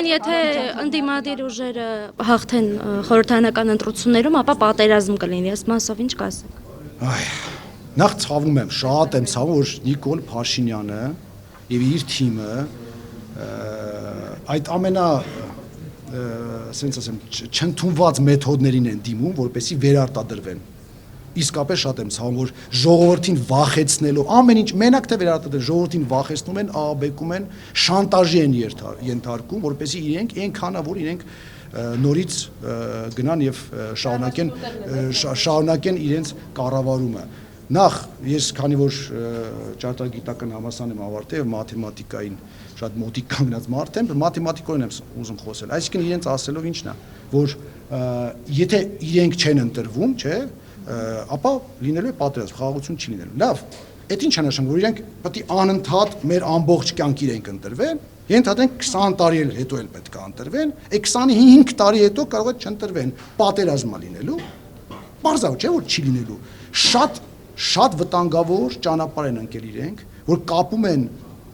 Ուրեմն եթե ընդդիմադիր ուժերը հաղթեն խորհրդարանական ընտրություններում, ապա պատերազմ կլինի, ըստ մասով ինչ կասեք։ Նախ ցավում եմ, շատ եմ ցավում, որ Նիկոլ Փաշինյանը եւ իր թիմը այդ ամենա ասենց ասեմ չընդունված մեթոդներին են դիմում, որպեսզի վերարտադրվեն։ Իսկապես շատ եմ ցավում, որ ժողովրդին վախեցնելու ամեն ինչ մենակ թե վերարտադրել, ժողովրդին վախեցնում են, աղաբեկում են, շանտաժի են ենթարկում, որպեսզի իրենք այնքանա, որ իրենք նորից գնան եւ շարունակեն իրենց կառավարումը։ Նախ ես քանի որ ճարտարագիտական համալսարան եմ ավարտել եւ մաթեմատիկային շատ մոտիկ կանգնած մարդ եմ, մաթեմատիկորեն եմ ուզում խոսել։ Այսինքն իրենց ասելով ինչն է, որ եթե իրենք չեն ընտրվում, չէ, ապա լինելու է պատերազմ, խաղաղություն չի լինելու։ Լավ, այդ ինչ է նշանակում, որ իրենք պետք է անընդհատ մեր ամբողջ կյանք իրենք ընտրվեն, ենթադրենք 20 տարի հետո էլ պետք է ընտրվեն, այդ 25 տարի հետո կարող է չընտրվեն, պատերազմա լինելու։ Պարզավ չէ, որ չի լինելու։ Շատ վտանգավոր ճանապարհ են ընկել իրենք, որ կապում են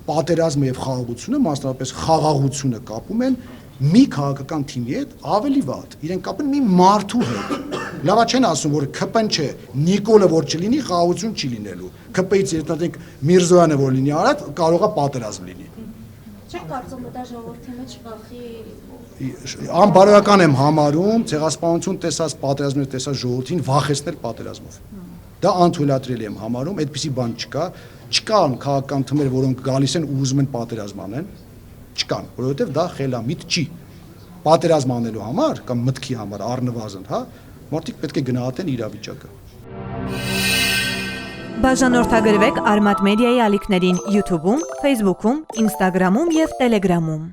պատերազմը եւ խաղաղությունը, մասնավորապես խաղաղությունը կապում են մի քաղաքական թիմի հետ ավելի վատ։ Իրենք կապեն մի մարդու հետ։ Լավա չեն ասում, որ ԿՊ-ն չէ, Նիկոլը որ չլինի, խաղաղություն չի լինելու։ ԿՊ-ից երթնենք Միրզոյանը որ լինի արդ, կարող է պատերազմ լինի։ Չեք կարծում, որ դա ժողովրդի մեջ վախի անբարոյական եմ համարում, ցեղասպանություն տեսած, պատերազմներ տեսած ժողովրդին վախեցնել պատերազմով։ Դա անթույլատրելի եմ համարում, այդպիսի բան չկա, չկան քաղաքական թմեր, որոնք գալիս են ու ուզում են պատերազմ անեն, չկան, որովհետև դա խելամիտ չի։ Պատերազմ անելու համար կամ մտքի համար առնվազն, հա, մարդիկ պետք է գնահատեն իրավիճակը։ Բաժանորդագրվեք Արմատ մեդիայի ալիքներին YouTube-ում, Facebook-ում, Instagram-ում եւ Telegram-ում։